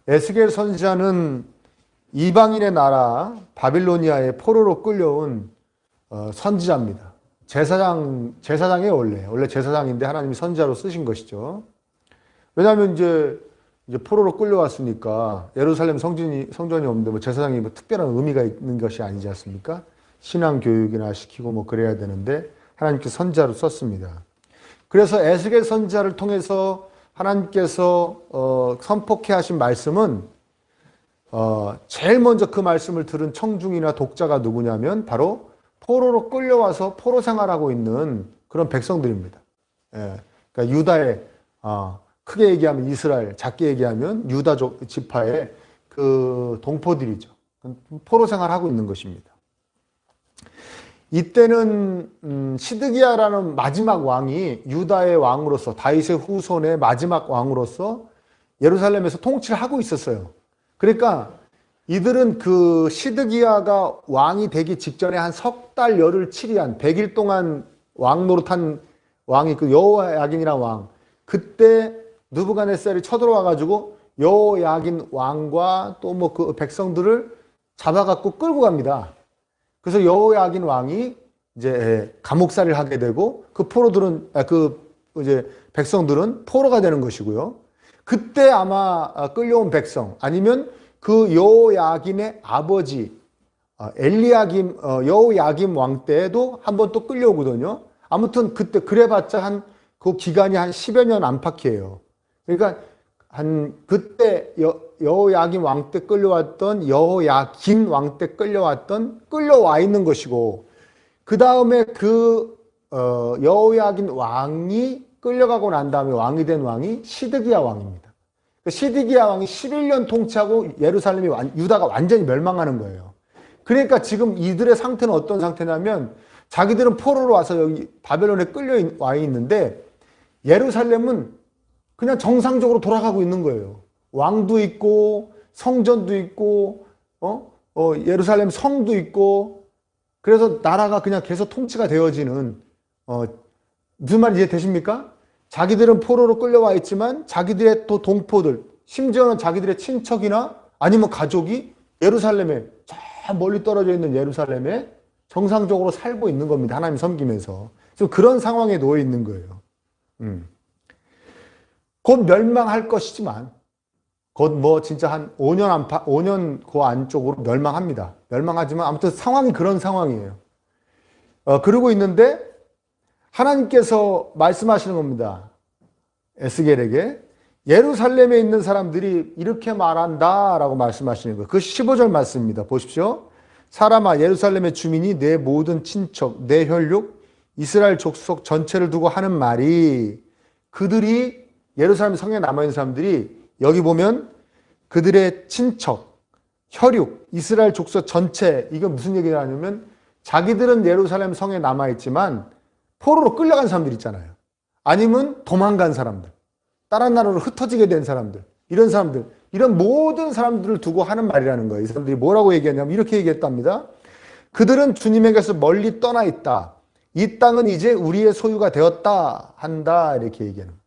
에스겔 선지자는 이방인의 나라 바빌로니아의 포로로 끌려온 선지자입니다. 제사장이에요, 원래 제사장인데 하나님이 선지자로 쓰신 것이죠. 왜냐하면 이제 포로로 끌려왔으니까 예루살렘 성전이 없는데 뭐 제사장이 뭐 특별한 의미가 있는 것이 아니지 않습니까? 신앙 교육이나 시키고 뭐 그래야 되는데 하나님께서 선지자로 썼습니다. 그래서 에스겔 선지자를 통해서 하나님께서 선포케 하신 말씀은 제일 먼저 그 말씀을 들은 청중이나 독자가 누구냐면 바로 포로로 끌려와서 포로 생활하고 있는 그런 백성들입니다. 예, 그러니까 유다의 크게 얘기하면 이스라엘, 작게 얘기하면 유다 지파의 그 동포들이죠. 포로 생활하고 있는 것입니다. 이때는 시드기야라는 마지막 왕이 유다의 왕으로서 다윗의 후손의 마지막 왕으로서 예루살렘에서 통치를 하고 있었어요. 그러니까 이들은 그 시드기야가 왕이 되기 직전에 한 석 달 열흘 7일한 100일 동안 왕 노릇한 왕이 그 여호야긴이라는 왕, 그때 느부갓네살이 쳐들어와 가지고 여호야긴 왕과 또 뭐 그 백성들을 잡아갖고 끌고 갑니다. 그래서 여호야긴 왕이 이제 감옥살이를 하게 되고 그 포로들은 이제 백성들은 포로가 되는 것이고요. 그때 아마 끌려온 백성 아니면 그 여호야긴의 아버지 여호야김 왕 때에도 한 번 또 끌려오거든요. 아무튼 그때 그래봤자 그 기간이 한 10여 년 안팎이에요. 그러니까 그때 여호야김 왕 때 끌려왔던 여호야긴 왕 때 끌려와 있는 것이고, 그 다음에 여호야긴 왕이 끌려가고 난 다음에 왕이 된 왕이 시드기야 왕입니다. 시드기야 왕이 11년 통치하고 유다가 완전히 멸망하는 거예요. 그러니까 지금 이들의 상태는 어떤 상태냐면 자기들은 포로로 와서 여기 바벨론에 끌려와 있는데 예루살렘은 그냥 정상적으로 돌아가고 있는 거예요. 왕도 있고 성전도 있고 예루살렘 성도 있고, 그래서 나라가 그냥 계속 통치가 되어지는, 무슨 말인지 이해되십니까? 자기들은 포로로 끌려와 있지만 자기들의 또 동포들, 심지어는 자기들의 친척이나 아니면 가족이 예루살렘에, 저 멀리 떨어져 있는 예루살렘에 정상적으로 살고 있는 겁니다. 하나님 섬기면서. 그래서 그런 상황에 놓여 있는 거예요. 곧 멸망할 것이지만, 곧 뭐 진짜 한 5년 그 안쪽으로 멸망합니다. 멸망하지만 아무튼 상황이 그런 상황이에요. 그러고 있는데 하나님께서 말씀하시는 겁니다. 에스겔에게 예루살렘에 있는 사람들이 이렇게 말한다 라고 말씀하시는 거예요. 그 15절 말씀입니다. 보십시오. 사람아, 예루살렘의 주민이 내 모든 친척, 내 혈육, 이스라엘 족속 전체를 두고 하는 말이, 그들이 예루살렘 성에 남아있는 사람들이 여기 보면 그들의 친척, 혈육, 이스라엘 족속 전체, 이건 무슨 얘기가 하냐면 자기들은 예루살렘 성에 남아있지만 포로로 끌려간 사람들 있잖아요. 아니면 도망간 사람들, 다른 나라로 흩어지게 된 사람들, 이런 모든 사람들을 두고 하는 말이라는 거예요. 이 사람들이 뭐라고 얘기하냐면 이렇게 얘기했답니다. 그들은 주님에게서 멀리 떠나 있다. 이 땅은 이제 우리의 소유가 되었다 한다, 이렇게 얘기하는 거예요.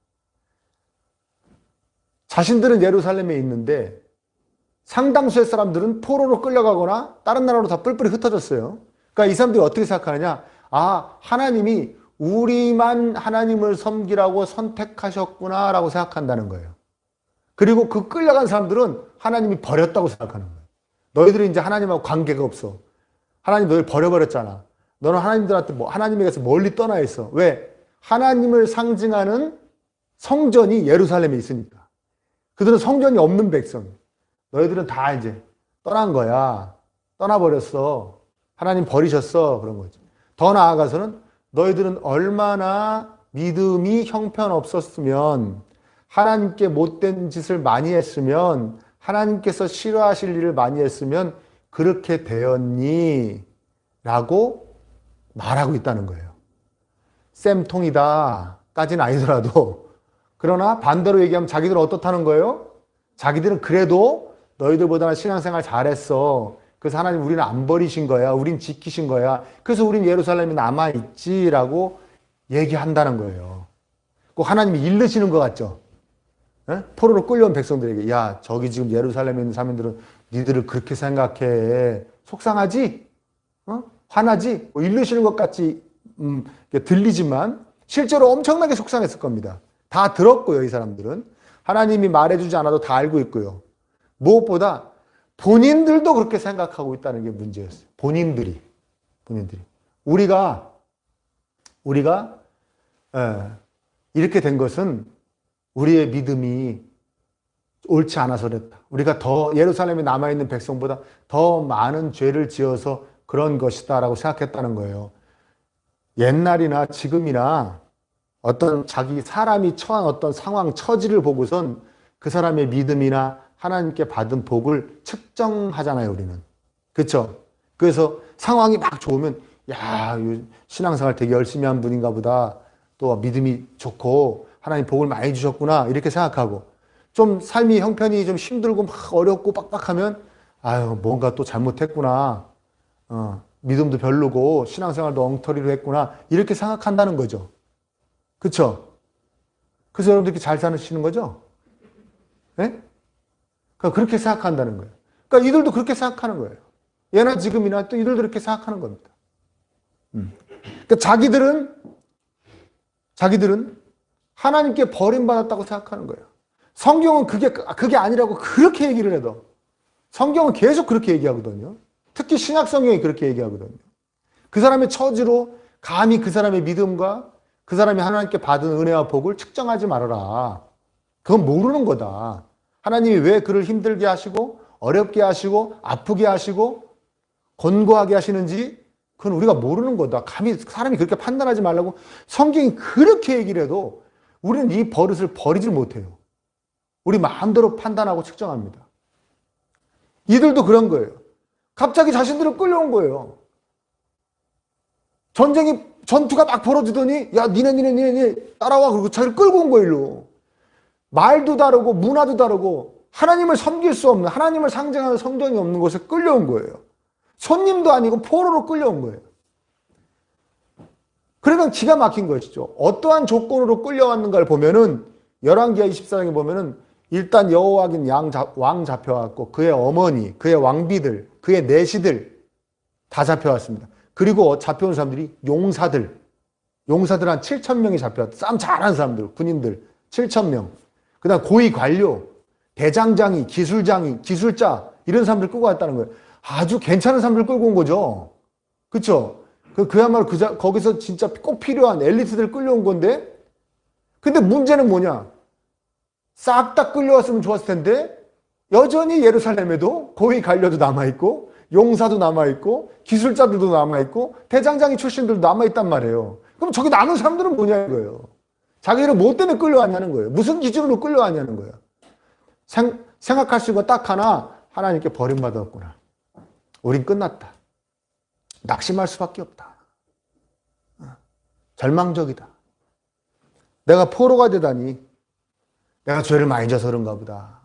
자신들은 예루살렘에 있는데 상당수의 사람들은 포로로 끌려가거나 다른 나라로 다 뿔뿔이 흩어졌어요. 그러니까 이 사람들이 어떻게 생각하느냐? 하나님이 우리만 하나님을 섬기라고 선택하셨구나 라고 생각한다는 거예요. 그리고 그 끌려간 사람들은 하나님이 버렸다고 생각하는 거예요. 너희들이 이제 하나님하고 관계가 없어. 하나님 너희를 버려버렸잖아. 너는 하나님에게서 멀리 떠나 있어. 왜? 하나님을 상징하는 성전이 예루살렘에 있으니까. 그들은 성전이 없는 백성. 너희들은 다 이제 떠난 거야. 떠나버렸어. 하나님 버리셨어. 그런 거죠. 더 나아가서는 너희들은 얼마나 믿음이 형편없었으면, 하나님께 못된 짓을 많이 했으면, 하나님께서 싫어하실 일을 많이 했으면 그렇게 되었니? 라고 말하고 있다는 거예요. 쌤통이다 까지는 아니더라도, 그러나 반대로 얘기하면 자기들은 어떻다는 거예요? 자기들은 그래도 너희들보다는 신앙생활 잘했어. 그래서 하나님 우리는 안 버리신 거야. 우린 지키신 거야. 그래서 우린 예루살렘에 남아있지라고 얘기한다는 거예요. 꼭 하나님이 일르시는 것 같죠? 포로로 끌려온 백성들에게 야 저기 지금 예루살렘에 있는 사람들은 니들을 그렇게 생각해 속상하지? 화나지? 뭐 이르시는 것 같이 들리지만 실제로 엄청나게 속상했을 겁니다. 다 들었고요. 이 사람들은 하나님이 말해주지 않아도 다 알고 있고요. 무엇보다 본인들도 그렇게 생각하고 있다는 게 문제였어요. 본인들이 우리가 이렇게 된 것은 우리의 믿음이 옳지 않아서 그랬다. 우리가 더 예루살렘에 남아있는 백성보다 더 많은 죄를 지어서 그런 것이다 라고 생각했다는 거예요. 옛날이나 지금이나 어떤 사람이 처한 어떤 상황, 처지를 보고선 그 사람의 믿음이나 하나님께 받은 복을 측정하잖아요, 우리는. 그렇죠? 그래서 상황이 막 좋으면 야, 신앙생활 되게 열심히 한 분인가 보다. 또 믿음이 좋고 하나님 복을 많이 주셨구나 이렇게 생각하고 좀 삶이 형편이 좀 힘들고 막 어렵고 빡빡하면 아유 뭔가 또 잘못했구나. 믿음도 별로고 신앙생활도 엉터리로 했구나 이렇게 생각한다는 거죠. 그렇죠? 그래서 여러분들 이렇게 잘 사시는 거죠? 네? 그러니까 그렇게 생각한다는 거예요. 그러니까 이들도 그렇게 생각하는 거예요. 예나 지금이나 또 이들도 그렇게 생각하는 겁니다. 그러니까 자기들은 하나님께 버림받았다고 생각하는 거예요. 성경은 그게 아니라고 그렇게 얘기를 해도 성경은 계속 그렇게 얘기하거든요. 특히 신약 성경이 그렇게 얘기하거든요. 그 사람의 처지로 감히 그 사람의 믿음과 그 사람이 하나님께 받은 은혜와 복을 측정하지 말아라. 그건 모르는 거다. 하나님이 왜 그를 힘들게 하시고 어렵게 하시고 아프게 하시고 곤고하게 하시는지 그건 우리가 모르는 거다. 감히 사람이 그렇게 판단하지 말라고 성경이 그렇게 얘기를 해도 우리는 이 버릇을 버리질 못해요. 우리 마음대로 판단하고 측정합니다. 이들도 그런 거예요. 갑자기 자신들은 끌려온 거예요. 전투가 막 벌어지더니 야 니네 따라와 그러고 자기를 끌고 온 거예요. 일로. 말도 다르고 문화도 다르고 하나님을 섬길 수 없는 하나님을 상징하는 성전이 없는 곳에 끌려온 거예요. 손님도 아니고 포로로 끌려온 거예요. 그러니까 기가 막힌 것이죠. 어떠한 조건으로 끌려왔는가를 보면은 열왕기하 24장에 보면은 일단 여호와긴 왕 잡혀왔고 그의 어머니, 그의 왕비들, 그의 내시들 다 잡혀왔습니다. 그리고 잡혀온 사람들이 용사들 한 7,000명이 잡혀왔다. 싸움 잘하는 사람들, 군인들 7,000명. 그 다음 고위 관료, 대장장이, 기술장이, 기술자 이런 사람들 끌고 왔다는 거예요. 아주 괜찮은 사람들 끌고 온 거죠. 그렇죠? 그야말로 거기서 진짜 꼭 필요한 엘리트들 끌려온 건데 근데 문제는 뭐냐? 싹 다 끌려왔으면 좋았을 텐데 여전히 예루살렘에도 고위 관료도 남아있고 용사도 남아있고 기술자들도 남아있고 대장장이 출신들도 남아있단 말이에요. 그럼 저기 남은 사람들은 뭐냐 이거예요. 자기들은 뭐 때문에 끌려왔냐는 거예요. 무슨 기준으로 끌려왔냐는 거예요. 생각할 수 있는 거 딱 하나 하나님께 버림받았구나. 우린 끝났다. 낙심할 수밖에 없다. 절망적이다. 내가 포로가 되다니 내가 죄를 많이 져서 그런가 보다.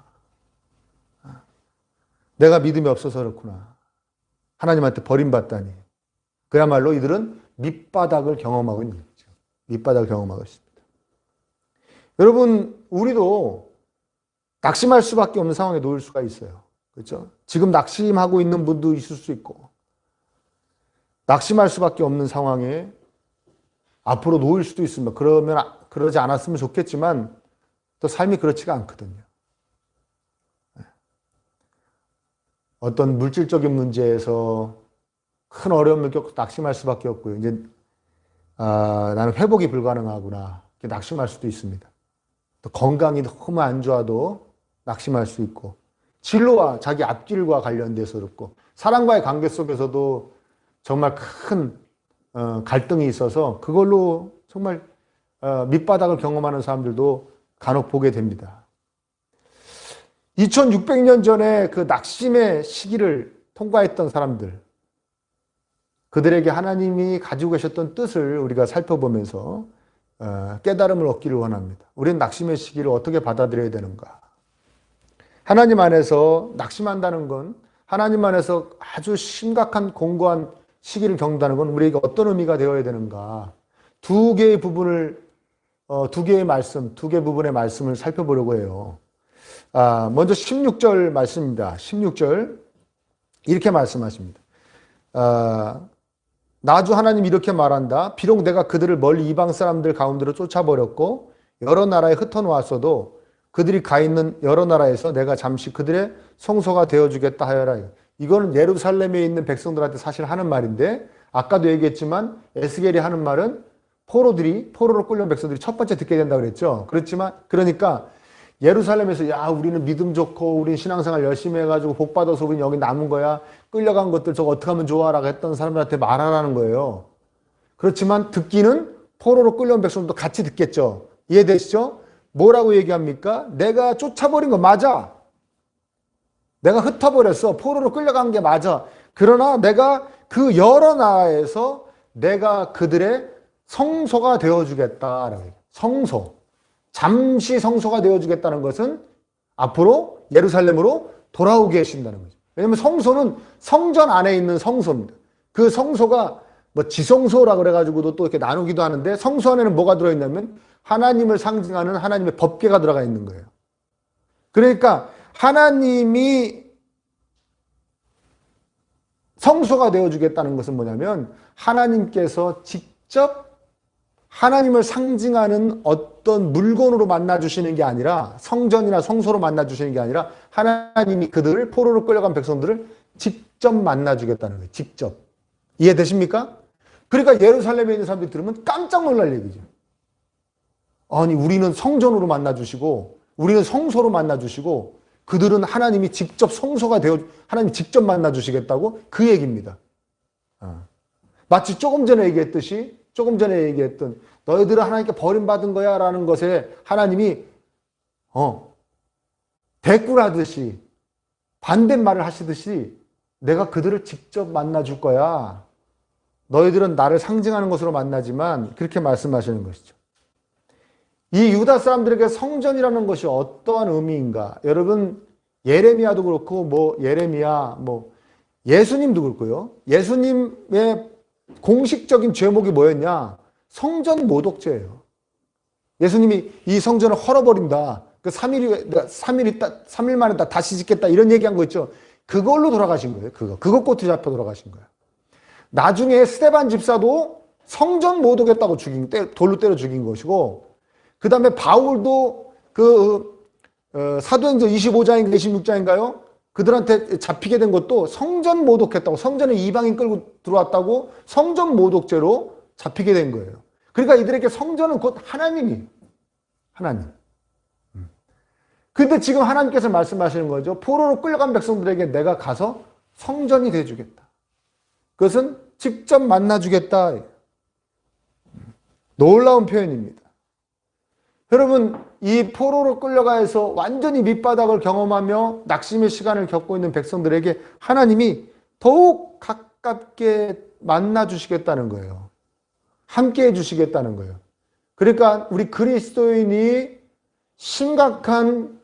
내가 믿음이 없어서 그렇구나. 하나님한테 버림받다니. 그야말로 이들은 밑바닥을 경험하고 있는 거죠. 밑바닥을 경험하고 있습니다. 여러분 우리도 낙심할 수밖에 없는 상황에 놓일 수가 있어요. 그렇죠? 지금 낙심하고 있는 분도 있을 수 있고 낙심할 수밖에 없는 상황에 앞으로 놓일 수도 있습니다. 그러지 않았으면 좋겠지만 또 삶이 그렇지가 않거든요. 어떤 물질적인 문제에서 큰 어려움을 겪고 낙심할 수밖에 없고요. 이제 나는 회복이 불가능하구나 이렇게 낙심할 수도 있습니다. 또 건강이 너무 안 좋아도 낙심할 수 있고 진로와 자기 앞길과 관련돼서 그렇고 사람과의 관계 속에서도 정말 큰 갈등이 있어서 그걸로 정말 밑바닥을 경험하는 사람들도 간혹 보게 됩니다. 2600년 전에 그 낙심의 시기를 통과했던 사람들, 그들에게 하나님이 가지고 계셨던 뜻을 우리가 살펴보면서 깨달음을 얻기를 원합니다. 우리는 낙심의 시기를 어떻게 받아들여야 되는가? 하나님 안에서 낙심한다는 건 하나님 안에서 아주 심각한 공고한 시기를 겪는다는 건 우리에게 어떤 의미가 되어야 되는가? 두 개의 부분을 두 개의 말씀, 두 개 부분의 말씀을 살펴보려고 해요. 먼저 16절 말씀입니다. 16절 이렇게 말씀하십니다. 나주 하나님 이렇게 말한다. 비록 내가 그들을 멀리 이방 사람들 가운데로 쫓아버렸고 여러 나라에 흩어놓았어도 그들이 가 있는 여러 나라에서 내가 잠시 그들의 성소가 되어주겠다 하여라. 이거는 예루살렘에 있는 백성들한테 사실 하는 말인데 아까도 얘기했지만 에스겔이 하는 말은 포로로 끌려온 백성들이 첫 번째 듣게 된다고 그랬죠. 그렇지만 그러니까 예루살렘에서 야 우리는 믿음 좋고 우리는 신앙생활 열심히 해가지고 복 받아서 우리는 여기 남은 거야. 끌려간 것들 저거 어떻게 하면 좋아? 라고 했던 사람들한테 말하라는 거예요. 그렇지만 듣기는 포로로 끌려온 백성들도 같이 듣겠죠. 이해되시죠? 뭐라고 얘기합니까? 내가 쫓아버린 거 맞아. 내가 흩어버렸어. 포로로 끌려간 게 맞아. 그러나 내가 그 여러 나라에서 내가 그들의 성소가 되어주겠다라고 얘기해요. 성소. 잠시 성소가 되어주겠다는 것은 앞으로 예루살렘으로 돌아오게 하신다는 거죠. 왜냐하면 성소는 성전 안에 있는 성소입니다. 그 성소가 뭐 지성소라고 그래가지고도 또 이렇게 나누기도 하는데 성소 안에는 뭐가 들어있냐면 하나님을 상징하는 하나님의 법궤가 들어가 있는 거예요. 그러니까 하나님이 성소가 되어주겠다는 것은 뭐냐면 하나님께서 직접 하나님을 상징하는 어떤 물건으로 만나주시는 게 아니라 성전이나 성소로 만나주시는 게 아니라 하나님이 그들을 포로로 끌려간 백성들을 직접 만나주겠다는 거예요. 직접. 이해되십니까? 그러니까 예루살렘에 있는 사람들이 들으면 깜짝 놀랄 얘기죠. 아니 우리는 성전으로 만나주시고 우리는 성소로 만나주시고 그들은 하나님이 직접 성소가 되어 하나님이 직접 만나주시겠다고 그 얘기입니다. 마치 조금 전에 얘기했던 너희들은 하나님께 버림받은 거야 라는 것에 하나님이 대꾸하듯이 반대말을 하시듯이 내가 그들을 직접 만나줄 거야. 너희들은 나를 상징하는 것으로 만나지만 그렇게 말씀하시는 것이죠. 이 유다 사람들에게 성전이라는 것이 어떠한 의미인가? 여러분 예레미야도 그렇고 예수님도 그렇고요. 예수님의 공식적인 죄목이 뭐였냐? 성전 모독죄예요. 예수님이 이 성전을 헐어버린다. 그 3일 만에 다시 짓겠다. 이런 얘기한 거 있죠. 그걸로 돌아가신 거예요. 그것 꼬투리 잡혀 돌아가신 거예요. 나중에 스데반 집사도 성전 모독했다고 돌로 때려 죽인 것이고, 그 다음에 바울도 사도행전 25장인가 26장인가요? 그들한테 잡히게 된 것도 성전 모독했다고, 성전에 이방인 끌고 들어왔다고 성전 모독죄로 잡히게 된 거예요. 그러니까 이들에게 성전은 곧 하나님이에요. 하나님. 근데 지금 하나님께서 말씀하시는 거죠. 포로로 끌려간 백성들에게 내가 가서 성전이 돼주겠다. 그것은 직접 만나주겠다. 놀라운 표현입니다. 여러분, 이 포로로 끌려가서 완전히 밑바닥을 경험하며 낙심의 시간을 겪고 있는 백성들에게 하나님이 더욱 가깝게 만나주시겠다는 거예요. 함께 해주시겠다는 거예요. 그러니까 우리 그리스도인이 심각한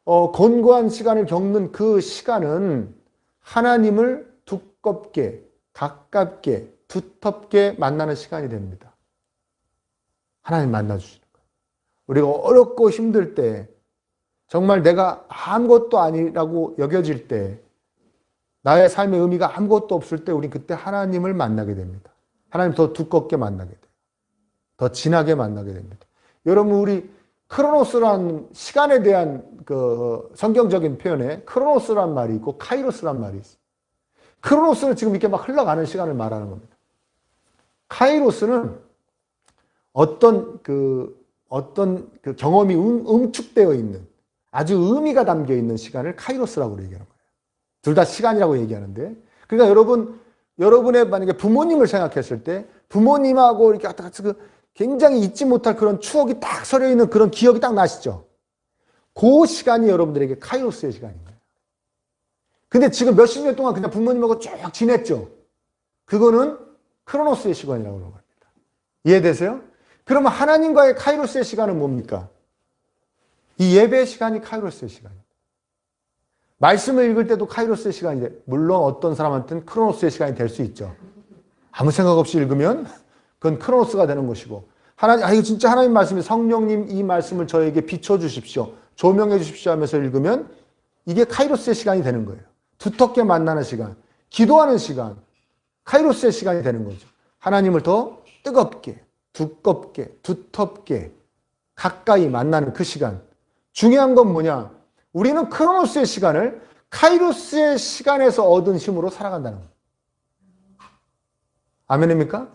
곤고한 시간을 겪는 그 시간은 하나님을 두껍게, 가깝게, 두텁게 만나는 시간이 됩니다. 하나님 만나주시는 거예요. 우리가 어렵고 힘들 때, 정말 내가 아무것도 아니라고 여겨질 때, 나의 삶의 의미가 아무것도 없을 때 우리 그때 하나님을 만나게 됩니다. 하나님 더 두껍게 만나게 돼요. 더 진하게 만나게 됩니다. 여러분, 우리 크로노스란 시간에 대한 그 성경적인 표현에 크로노스란 말이 있고 카이로스란 말이 있어요. 크로노스는 지금 이렇게 막 흘러가는 시간을 말하는 겁니다. 카이로스는 어떤 경험이 응축되어 있는 아주 의미가 담겨 있는 시간을 카이로스라고 얘기하는 거예요. 둘 다 시간이라고 얘기하는데, 그러니까 여러분의 만약에 부모님을 생각했을 때 부모님하고 이렇게 굉장히 잊지 못할 그런 추억이 딱 서려 있는 그런 기억이 딱 나시죠? 그 시간이 여러분들에게 카이로스의 시간인 거예요. 근데 지금 몇십 년 동안 그냥 부모님하고 쭉 지냈죠? 그거는 크로노스의 시간이라고 그러는 겁니다. 이해되세요? 그러면 하나님과의 카이로스의 시간은 뭡니까? 이 예배의 시간이 카이로스의 시간입니다. 말씀을 읽을 때도 카이로스의 시간인데, 물론 어떤 사람한테는 크로노스의 시간이 될 수 있죠. 아무 생각 없이 읽으면 그건 크로노스가 되는 것이고, 이거 진짜 하나님 말씀이 성령님 이 말씀을 저에게 비춰주십시오. 조명해 주십시오 하면서 읽으면 이게 카이로스의 시간이 되는 거예요. 두텁게 만나는 시간, 기도하는 시간, 카이로스의 시간이 되는 거죠. 하나님을 더 뜨겁게, 두껍게, 두텁게 가까이 만나는 그 시간. 중요한 건 뭐냐? 우리는 크로노스의 시간을 카이로스의 시간에서 얻은 힘으로 살아간다는 거예요. 아멘입니까?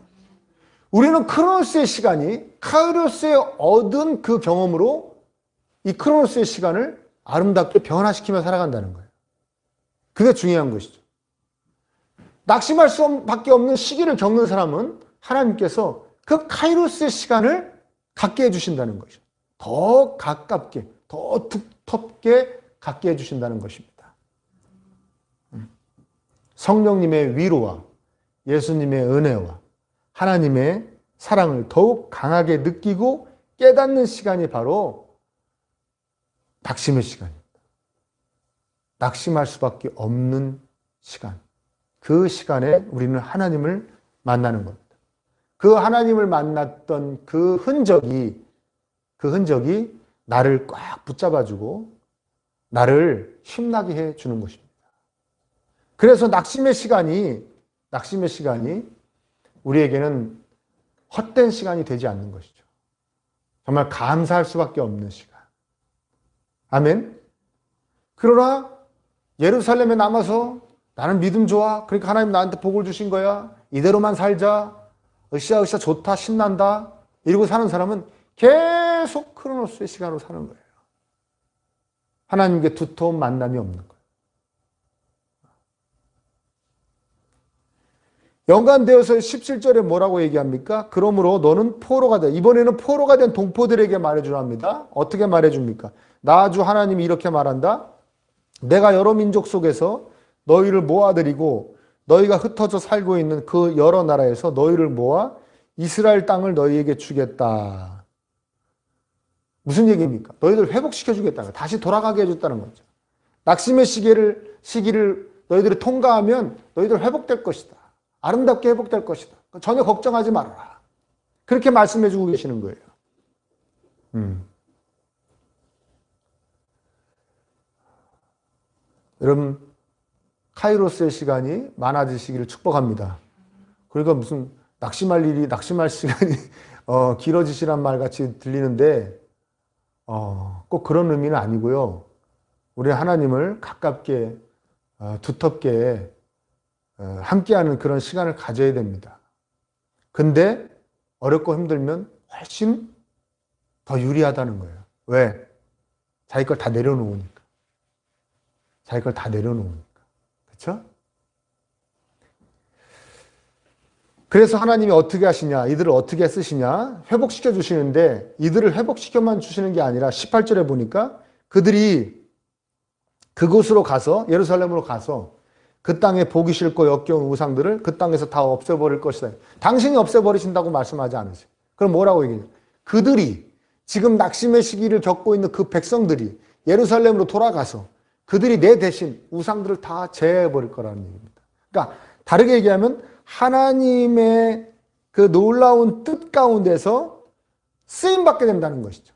우리는 크로노스의 시간이 카이로스에 얻은 그 경험으로 이 크로노스의 시간을 아름답게 변화시키며 살아간다는 거예요. 그게 중요한 것이죠. 낙심할 수밖에 없는 시기를 겪는 사람은 하나님께서 그 카이로스의 시간을 갖게 해주신다는 것이죠. 더 가깝게, 더 두텁게 갖게 해주신다는 것입니다. 성령님의 위로와 예수님의 은혜와 하나님의 사랑을 더욱 강하게 느끼고 깨닫는 시간이 바로 낙심의 시간입니다. 낙심할 수밖에 없는 시간. 그 시간에 우리는 하나님을 만나는 겁니다. 그 하나님을 만났던 그 흔적이 나를 꽉 붙잡아주고 나를 힘나게 해주는 것입니다. 그래서 낙심의 시간이 우리에게는 헛된 시간이 되지 않는 것이죠. 정말 감사할 수밖에 없는 시간. 아멘. 그러나 예루살렘에 남아서 나는 믿음 좋아. 그러니까 하나님 나한테 복을 주신 거야. 이대로만 살자. 으쌰으쌰 좋다. 신난다. 이러고 사는 사람은 계속 크로노스의 시간으로 사는 거예요. 하나님께 두터운 만남이 없는 거예요. 연관되어서 17절에 뭐라고 얘기합니까? 그러므로 너는 포로가 돼. 이번에는 포로가 된 동포들에게 말해주랍니다. 어떻게 말해줍니까? 나 주 하나님이 이렇게 말한다. 내가 여러 민족 속에서 너희를 모아들이고 너희가 흩어져 살고 있는 그 여러 나라에서 너희를 모아 이스라엘 땅을 너희에게 주겠다. 무슨 얘기입니까? 너희들 회복시켜 주겠다는 거예요. 다시 돌아가게 해줬다는 거죠. 낙심의 시기를 너희들이 통과하면 너희들 회복될 것이다. 아름답게 회복될 것이다. 전혀 걱정하지 말아라. 그렇게 말씀해 주고 계시는 거예요. 여러분, 카이로스의 시간이 많아지시기를 축복합니다. 그러니까 무슨 낙심할 시간이 길어지시란 말 같이 들리는데 꼭 그런 의미는 아니고요. 우리 하나님을 가깝게 두텁게 함께하는 그런 시간을 가져야 됩니다. 근데 어렵고 힘들면 훨씬 더 유리하다는 거예요. 왜? 자기 걸 다 내려놓으니까. 그렇죠? 그래서 하나님이 어떻게 하시냐? 이들을 어떻게 쓰시냐? 회복시켜 주시는데 이들을 회복시켜만 주시는 게 아니라 18절에 보니까 그들이 그곳으로 가서 예루살렘으로 가서 그 땅에 보기 싫고 역겨운 우상들을 그 땅에서 다 없애버릴 것이다. 당신이 없애버리신다고 말씀하지 않으세요. 그럼 뭐라고 얘기해요? 그들이 지금 낙심의 시기를 겪고 있는 그 백성들이 예루살렘으로 돌아가서 그들이 내 대신 우상들을 다 제해버릴 거라는 얘기입니다. 그러니까 다르게 얘기하면 하나님의 그 놀라운 뜻 가운데서 쓰임받게 된다는 것이죠.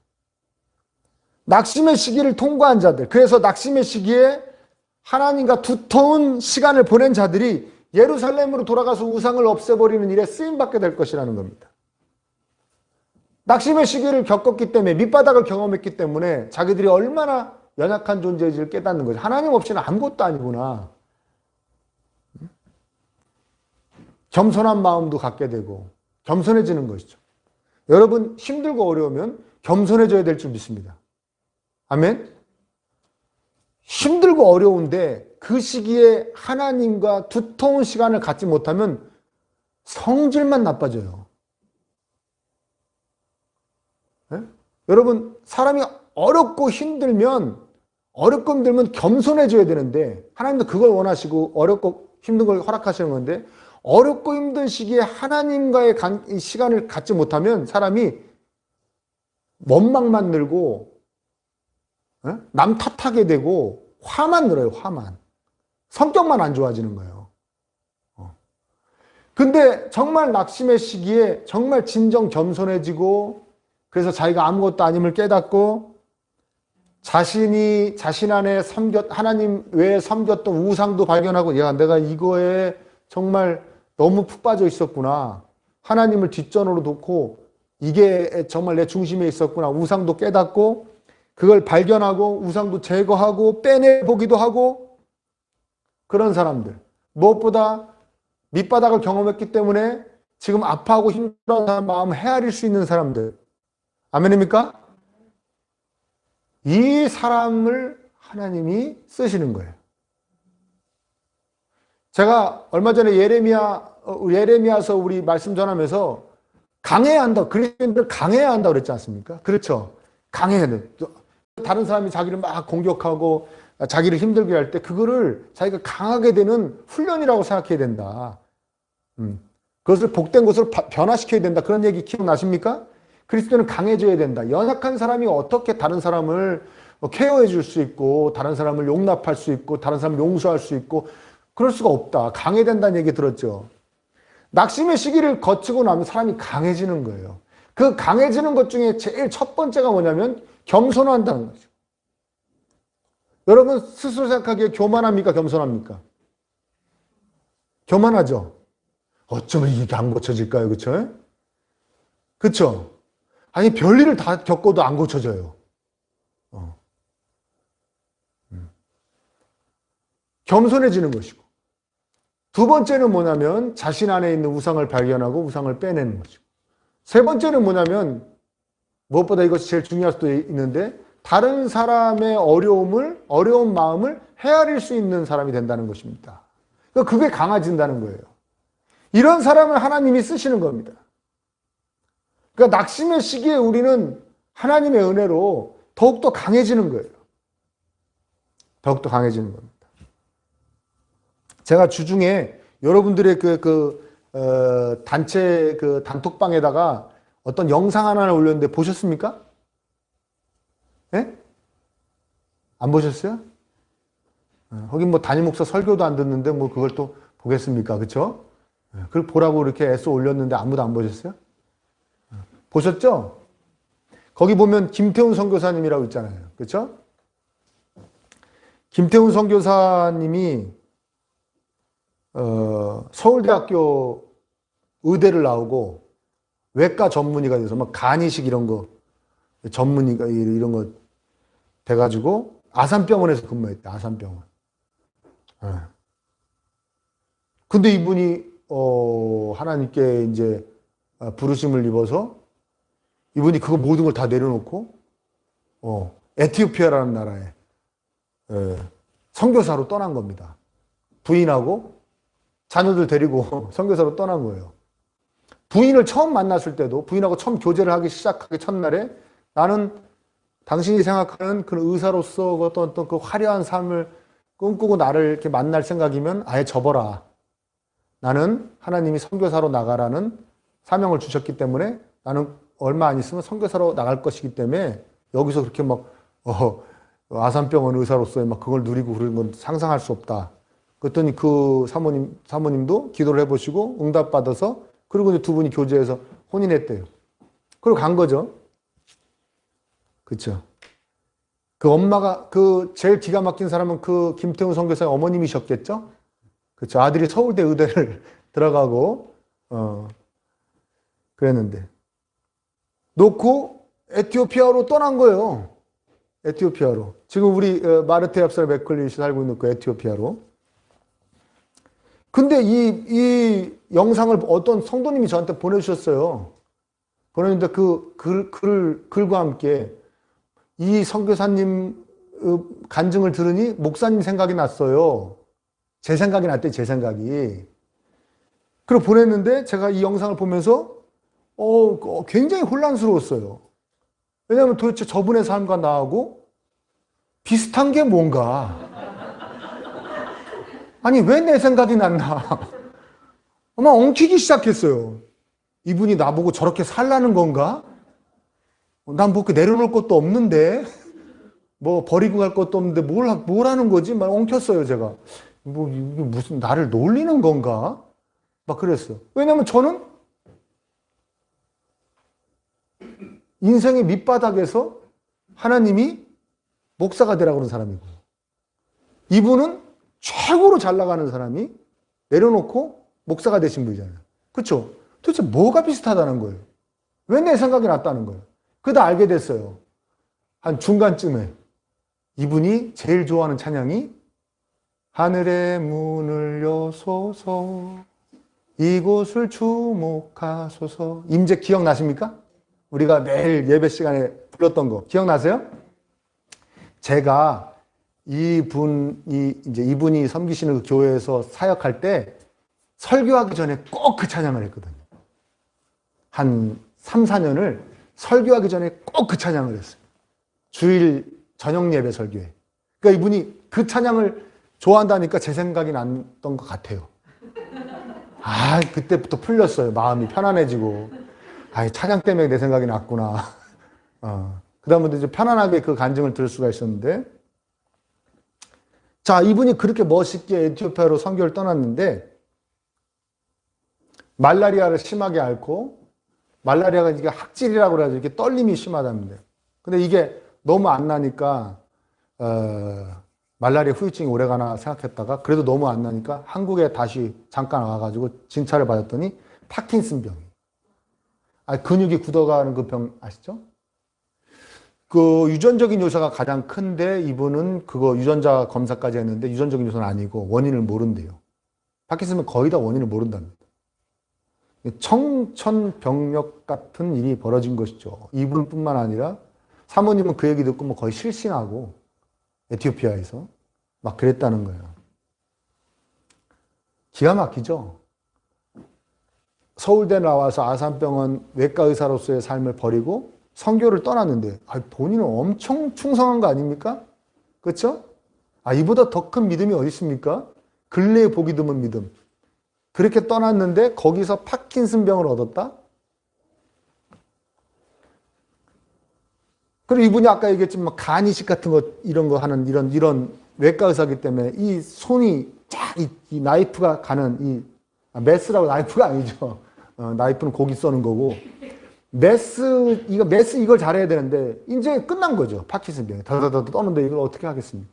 낙심의 시기를 통과한 자들, 그래서 낙심의 시기에 하나님과 두터운 시간을 보낸 자들이 예루살렘으로 돌아가서 우상을 없애버리는 일에 쓰임받게 될 것이라는 겁니다. 낙심의 시기를 겪었기 때문에 밑바닥을 경험했기 때문에 자기들이 얼마나 연약한 존재인지를 깨닫는 거죠. 하나님 없이는 아무것도 아니구나. 겸손한 마음도 갖게 되고 겸손해지는 것이죠. 여러분 힘들고 어려우면 겸손해져야 될 줄 믿습니다. 아멘? 힘들고 어려운데 그 시기에 하나님과 두터운 시간을 갖지 못하면 성질만 나빠져요. 네? 여러분 사람이 어렵고 힘들면 겸손해져야 되는데 하나님도 그걸 원하시고 어렵고 힘든 걸 허락하시는 건데 어렵고 힘든 시기에 하나님과의 시간을 갖지 못하면 사람이 원망만 늘고 남 탓하게 되고 화만 늘어요. 화만. 성격만 안 좋아지는 거예요. 근데 정말 낙심의 시기에 정말 진정 겸손해지고 그래서 자기가 아무것도 아님을 깨닫고 자신 안에 하나님 외에 섬겼던 우상도 발견하고 야, 내가 이거에 정말 너무 푹 빠져 있었구나. 하나님을 뒷전으로 놓고 이게 정말 내 중심에 있었구나. 우상도 깨닫고 그걸 발견하고 우상도 제거하고 빼내보기도 하고 그런 사람들. 무엇보다 밑바닥을 경험했기 때문에 지금 아파하고 힘들어하는 마음을 헤아릴 수 있는 사람들. 아멘입니까? 이 사람을 하나님이 쓰시는 거예요. 제가 얼마 전에 예레미야서 우리 말씀 전하면서 강해야 한다. 그리스도인들 강해야 한다 그랬지 않습니까? 그렇죠. 강해야 돼. 다른 사람이 자기를 막 공격하고 자기를 힘들게 할 때 그거를 자기가 강하게 되는 훈련이라고 생각해야 된다. 그것을 복된 것으로 변화시켜야 된다. 그런 얘기 기억나십니까? 그리스도는 강해져야 된다. 연약한 사람이 어떻게 다른 사람을 케어해 줄 수 있고 다른 사람을 용납할 수 있고 다른 사람을 용서할 수 있고 그럴 수가 없다. 강해야 된다는 얘기 들었죠. 낙심의 시기를 거치고 나면 사람이 강해지는 거예요. 그 강해지는 것 중에 제일 첫 번째가 뭐냐면 겸손한다는 거죠. 여러분 스스로 생각하기에 교만합니까? 겸손합니까? 교만하죠. 어쩌면 이게 안 고쳐질까요? 그렇죠? 그렇죠? 아니 별일을 다 겪어도 안 고쳐져요. 겸손해지는 것이고 두 번째는 뭐냐면 자신 안에 있는 우상을 발견하고 우상을 빼내는 거죠. 세 번째는 뭐냐면 무엇보다 이것이 제일 중요할 수도 있는데 다른 사람의 어려운 마음을 헤아릴 수 있는 사람이 된다는 것입니다. 그러니까 그게 강해진다는 거예요. 이런 사람을 하나님이 쓰시는 겁니다. 그러니까 낙심의 시기에 우리는 하나님의 은혜로 더욱더 강해지는 거예요. 더욱더 강해지는 겁니다. 제가 주중에 여러분들의 단체 단톡방에다가 어떤 영상 하나를 올렸는데 보셨습니까? 예? 안 보셨어요? 거긴 뭐 담임 목사 설교도 안 듣는데 뭐 그걸 또 보겠습니까? 그쵸? 그걸 보라고 이렇게 애써 올렸는데 아무도 안 보셨어요? 보셨죠? 거기 보면 김태훈 선교사님이라고 있잖아요. 그렇죠? 김태훈 선교사님이 서울대학교 의대를 나오고 외과 전문의가 돼서 막 간이식 이런 거 전문의가 이런 거 돼가지고 아산병원에서 근무했대. 아산병원. 근데 이분이 하나님께 이제 부르심을 입어서 이분이 그거 모든 걸 다 내려놓고 에티오피아라는 나라에 선교사로 떠난 겁니다. 부인하고 자녀들 데리고 선교사로 떠난 거예요. 부인을 처음 만났을 때도 부인하고 처음 교제를 하기 시작하기 첫날에 나는 당신이 생각하는 그 의사로서 어떤 그 화려한 삶을 꿈꾸고 나를 이렇게 만날 생각이면 아예 접어라. 나는 하나님이 선교사로 나가라는 사명을 주셨기 때문에 나는 얼마 안 있으면 선교사로 나갈 것이기 때문에 여기서 그렇게 막 아산병원 의사로서의 막 그걸 누리고 그런 건 상상할 수 없다. 그랬더니 그 사모님도 기도를 해보시고 응답받아서 그리고 이제 두 분이 교제해서 혼인했대요. 그리고 간 거죠. 그렇죠. 그 엄마가 그 제일 기가 막힌 사람은 그 김태훈 선교사의 어머님이셨겠죠. 그렇죠. 아들이 서울대 의대를 들어가고 그랬는데 놓고 에티오피아로 떠난 거예요. 에티오피아로. 지금 우리 마르테 얍살 맥클릿이 살고 있는 그 에티오피아로. 근데 이 영상을 어떤 성도님이 저한테 보내주셨어요. 보냈는데 그 글과 함께 이 선교사님 간증을 들으니 목사님 생각이 났어요. 제 생각이 났대, 제 생각이. 그리고 보냈는데 제가 이 영상을 보면서 굉장히 혼란스러웠어요. 왜냐하면 도대체 저분의 삶과 나하고 비슷한 게 뭔가. 아니, 왜 내 생각이 났나. 막 엉키기 시작했어요. 이분이 나보고 저렇게 살라는 건가? 난 뭐 내려놓을 것도 없는데, 뭐 버리고 갈 것도 없는데 뭘 하는 거지? 막 엉켰어요, 제가. 뭐, 이게 무슨 나를 놀리는 건가? 막 그랬어요. 왜냐면 저는 인생의 밑바닥에서 하나님이 목사가 되라고 그런 사람이고, 이분은 최고로 잘 나가는 사람이 내려놓고 목사가 되신 분이잖아요. 그렇죠? 도대체 뭐가 비슷하다는 거예요? 왜 내 생각이 났다는 거예요? 그러다 알게 됐어요. 한 중간쯤에 이분이 제일 좋아하는 찬양이 하늘의 문을 여소서 이곳을 주목하소서. 임재 기억나십니까? 우리가 매일 예배 시간에 불렀던 거 기억나세요? 제가 이분이 섬기시는 그 교회에서 사역할 때 설교하기 전에 꼭 그 찬양을 했거든요. 한 3, 4년을 설교하기 전에 꼭 그 찬양을 했어요. 주일 저녁 예배 설교에. 그러니까 이분이 그 찬양을 좋아한다니까 제 생각이 났던 것 같아요. 그때부터 풀렸어요. 마음이 편안해지고. 찬양 때문에 내 생각이 났구나. 그 다음부터 이제 편안하게 그 간증을 들을 수가 있었는데, 자, 이분이 그렇게 멋있게 에티오피아로 선교를 떠났는데, 말라리아를 심하게 앓고, 말라리아가 이게 학질이라고 그래가지고 이렇게 떨림이 심하답니다. 근데 이게 너무 안 나니까, 말라리아 후유증이 오래가나 생각했다가, 그래도 너무 안 나니까 한국에 다시 잠깐 와가지고 진찰을 받았더니 파킨슨 병이. 근육이 굳어가는 그 병 아시죠? 그 유전적인 요소가 가장 큰데 이분은 그거 유전자 검사까지 했는데 유전적인 요소는 아니고 원인을 모른대요. 파킨슨은 거의 다 원인을 모른답니다. 청천벽력 같은 일이 벌어진 것이죠. 이분뿐만 아니라 사모님은 그 얘기 듣고 뭐 거의 실신하고 에티오피아에서 막 그랬다는 거예요. 기가 막히죠? 서울대 나와서 아산병원 외과 의사로서의 삶을 버리고 선교를 떠났는데 본인은 엄청 충성한 거 아닙니까? 그렇죠? 이보다 더 큰 믿음이 어디 있습니까? 근래에 보기 드문 믿음. 그렇게 떠났는데 거기서 파킨슨 병을 얻었다? 그리고 이분이 아까 얘기했지만 간 이식 같은 거 이런 거 하는 이런 외과 의사이기 때문에 이 손이 이 나이프가 가는 메스라고 나이프가 아니죠. 나이프는 고기 써는 거고 메스 이걸 잘해야 되는데 이제 끝난 거죠. 파킨슨 병이 다다다다 떠는데 이걸 어떻게 하겠습니까?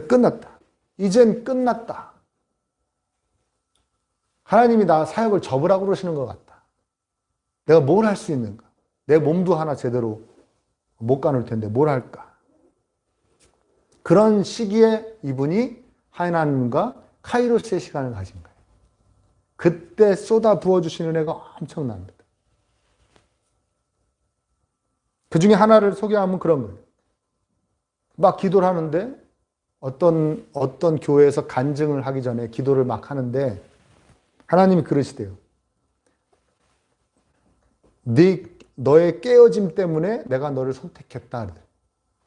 끝났다. 이젠 끝났다. 하나님이 나 사역을 접으라고 그러시는 것 같다. 내가 뭘 할 수 있는가? 내 몸도 하나 제대로 못 가눌 텐데 뭘 할까? 그런 시기에 이분이 하나님과 카이로스의 시간을 가진 거예요. 그때 쏟아 부어주시는 은혜가 엄청납니다. 그 중에 하나를 소개하면 그런 거예요. 막 기도를 하는데 어떤 교회에서 간증을 하기 전에 기도를 막 하는데 하나님이 그러시대요. 너의 깨어짐 때문에 내가 너를 선택했다.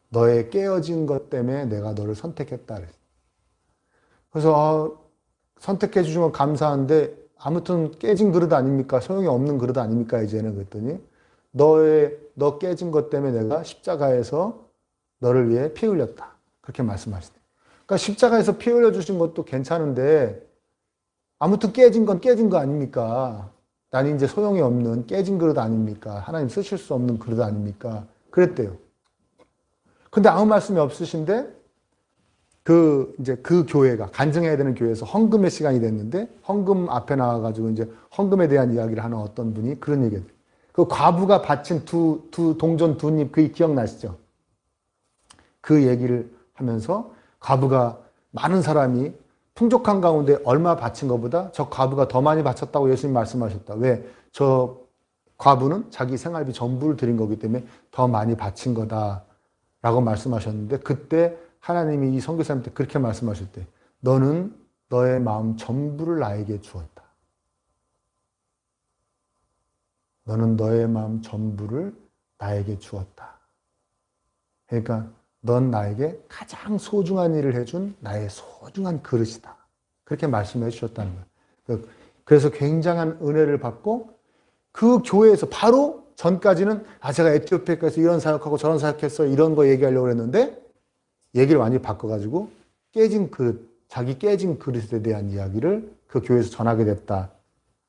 너의 깨어진 것 때문에 내가 너를 선택했다. 그래서 선택해 주신 건 감사한데 아무튼 깨진 그릇 아닙니까? 소용이 없는 그릇 아닙니까? 이제는 그랬더니 너 깨진 것 때문에 내가 십자가에서 너를 위해 피 흘렸다. 그렇게 말씀하시대요. 그러니까 십자가에서 피 흘려 주신 것도 괜찮은데 아무튼 깨진 건 깨진 거 아닙니까? 난 이제 소용이 없는 깨진 그릇 아닙니까? 하나님 쓰실 수 없는 그릇 아닙니까? 그랬대요. 근데 아무 말씀이 없으신데 그 교회가 간증해야 되는 교회에서 헌금의 시간이 됐는데 헌금 앞에 나와가지고 이제 헌금에 대한 이야기를 하는 어떤 분이 그런 얘기를 해요. 그 과부가 바친 두 동전 두 입, 그 기억나시죠? 그 얘기를 하면서 과부가 많은 사람이 풍족한 가운데 얼마 바친 것보다 저 과부가 더 많이 바쳤다고 예수님 말씀하셨다. 왜? 저 과부는 자기 생활비 전부를 드린 거기 때문에 더 많이 바친 거다라고 말씀하셨는데 그때 하나님이 이 선교사님한테 그렇게 말씀하셨대. 너는 너의 마음 전부를 나에게 주었다. 너는 너의 마음 전부를 나에게 주었다. 그러니까 넌 나에게 가장 소중한 일을 해준 나의 소중한 그릇이다. 그렇게 말씀해 주셨다는 거예요. 그래서 굉장한 은혜를 받고 그 교회에서 바로 전까지는 제가 에티오피아에 가서 이런 사역하고 저런 사역했어요. 이런 거 얘기하려고 했는데 얘기를 많이 바꿔가지고 깨진 그릇 자기 깨진 그릇에 대한 이야기를 그 교회에서 전하게 됐다.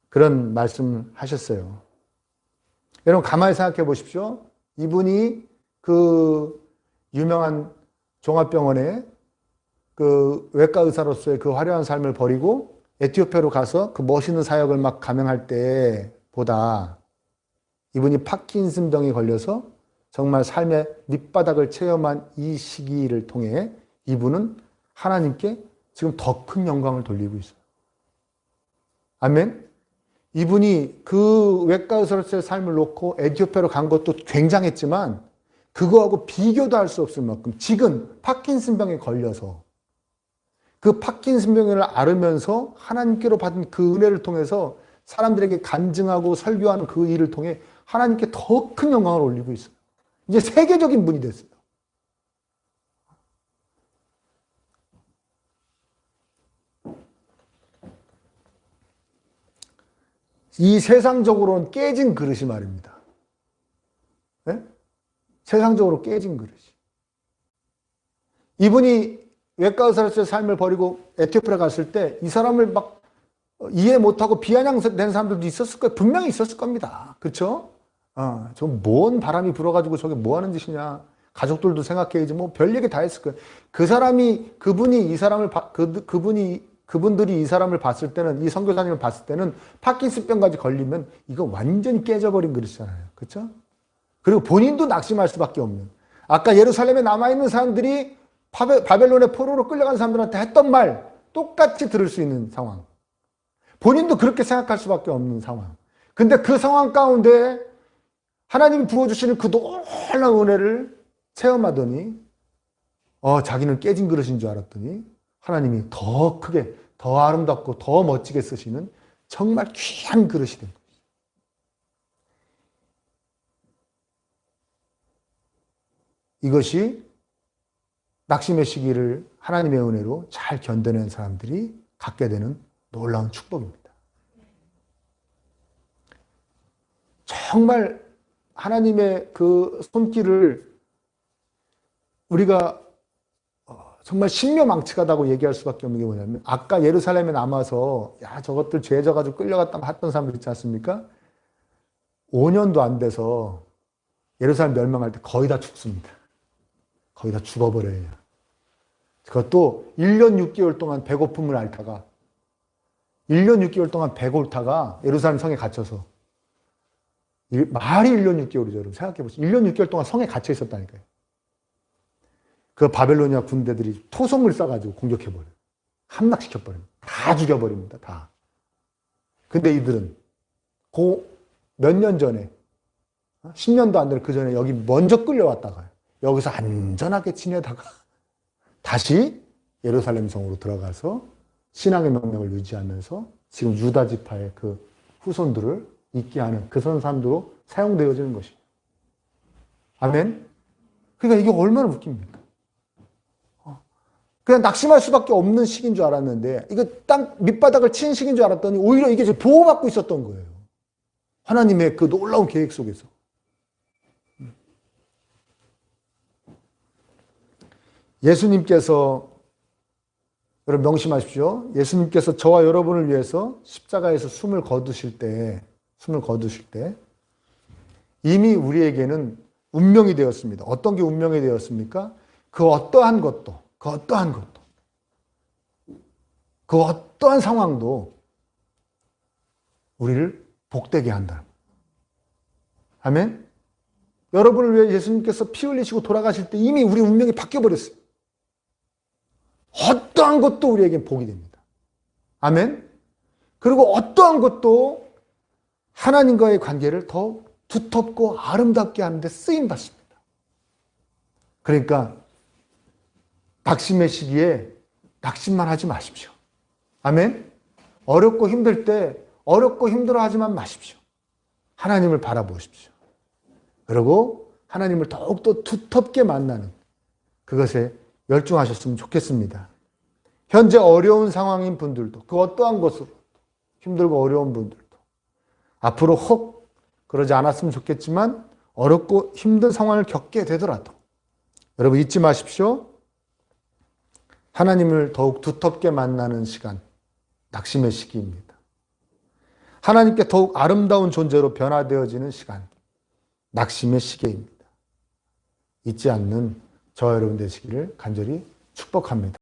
그런 말씀을 하셨어요. 여러분 가만히 생각해 보십시오. 이분이 그 유명한 종합병원에 그 외과 의사로서의 그 화려한 삶을 버리고 에티오피아로 가서 그 멋있는 사역을 막 감행할 때보다 이분이 파킨슨병에 걸려서 정말 삶의 밑바닥을 체험한 이 시기를 통해 이분은 하나님께 지금 더 큰 영광을 돌리고 있어요. 아멘. 이분이 그 외과 의사로서의 삶을 놓고 에티오피아로 간 것도 굉장했지만 그거하고 비교도 할 수 없을 만큼 지금 파킨슨병에 걸려서 그 파킨슨병을 앓으면서 하나님께로 받은 그 은혜를 통해서 사람들에게 간증하고 설교하는 그 일을 통해 하나님께 더 큰 영광을 올리고 있어요. 이제 세계적인 분이 됐어요. 이 세상적으로는 깨진 그릇이 말입니다. 네? 세상적으로 깨진 그릇이. 이분이 외과 의사로서의 삶을 버리고 에티오피아에 갔을 때 이 사람을 막 이해 못하고 비아냥된 사람들도 있었을 거예요. 분명히 있었을 겁니다. 그렇죠? 저 뭔 바람이 불어가지고 저게 뭐 하는 짓이냐. 가족들도 생각해야지 뭐 별 얘기 다 했을 거예요. 그분이 이 사람을 그분들이 이 사람을 봤을 때는 이 선교사님을 봤을 때는 파킨슨병까지 걸리면 이거 완전히 깨져버린 그릇이잖아요. 그렇죠? 그리고 본인도 낙심할 수밖에 없는. 아까 예루살렘에 남아있는 사람들이 바벨론의 포로로 끌려간 사람들한테 했던 말 똑같이 들을 수 있는 상황. 본인도 그렇게 생각할 수밖에 없는 상황. 근데 그 상황 가운데 하나님이 부어주시는 그 놀라운 은혜를 체험하더니 자기는 깨진 그릇인 줄 알았더니 하나님이 더 크게, 더 아름답고 더 멋지게 쓰시는 정말 귀한 그릇이 된 거예요. 이것이 낙심의 시기를 하나님의 은혜로 잘 견뎌낸 사람들이 갖게 되는 놀라운 축복입니다. 정말 하나님의 그 손길을 우리가 정말 신묘망측하다고 얘기할 수밖에 없는 게 뭐냐면 아까 예루살렘에 남아서 저것들 죄 져가지고 끌려갔다 했던 사람들 있지 않습니까? 5년도 안 돼서 예루살렘 멸망할 때 거의 다 죽습니다. 거의 다 죽어버려요. 그것도 1년 6개월 동안 배고픔을 앓다가 1년 6개월 동안 배고프다가 예루살렘 성에 갇혀서 말이 1년 6개월이죠. 여러분 생각해보세요. 1년 6개월 동안 성에 갇혀 있었다니까요. 그 바벨로니아 군대들이 토성을 쏴가지고 공격해버려요. 함락시켜버립니다. 다 죽여버립니다. 다. 근데 이들은 몇 년 전에 10년도 안 되는 그 전에 여기 먼저 끌려왔다가 여기서 안전하게 지내다가 다시 예루살렘 성으로 들어가서 신앙의 명령을 유지하면서 지금 유다 지파의 그 후손들을 있게 하는 그 선산도로 사용되어지는 것이에요. 아멘? 그러니까 이게 얼마나 웃깁니까? 그냥 낙심할 수밖에 없는 시기인 줄 알았는데 이거 땅 밑바닥을 친 시기인 줄 알았더니 오히려 이게 보호받고 있었던 거예요. 하나님의 그 놀라운 계획 속에서. 예수님께서 여러분 명심하십시오. 예수님께서 저와 여러분을 위해서 십자가에서 숨을 거두실 때 이미 우리에게는 운명이 되었습니다. 어떤 게 운명이 되었습니까? 그 어떠한 상황도 우리를 복되게 한다. 아멘? 여러분을 위해 예수님께서 피 흘리시고 돌아가실 때 이미 우리 운명이 바뀌어버렸어요. 어떠한 것도 우리에겐 복이 됩니다. 아멘? 그리고 어떠한 것도 하나님과의 관계를 더 두텁고 아름답게 하는데 쓰임받습니다. 그러니까 낙심의 시기에 낙심만 하지 마십시오. 아멘? 어렵고 힘들 때 어렵고 힘들어하지만 마십시오. 하나님을 바라보십시오. 그리고 하나님을 더욱더 두텁게 만나는 그것에 열중하셨으면 좋겠습니다. 현재 어려운 상황인 분들도 그 어떠한 것으로 힘들고 어려운 분들도 앞으로 혹 그러지 않았으면 좋겠지만 어렵고 힘든 상황을 겪게 되더라도 여러분 잊지 마십시오. 하나님을 더욱 두텁게 만나는 시간, 낙심의 시기입니다. 하나님께 더욱 아름다운 존재로 변화되어지는 시간, 낙심의 시기입니다. 잊지 않는 저와 여러분 되시기를 간절히 축복합니다.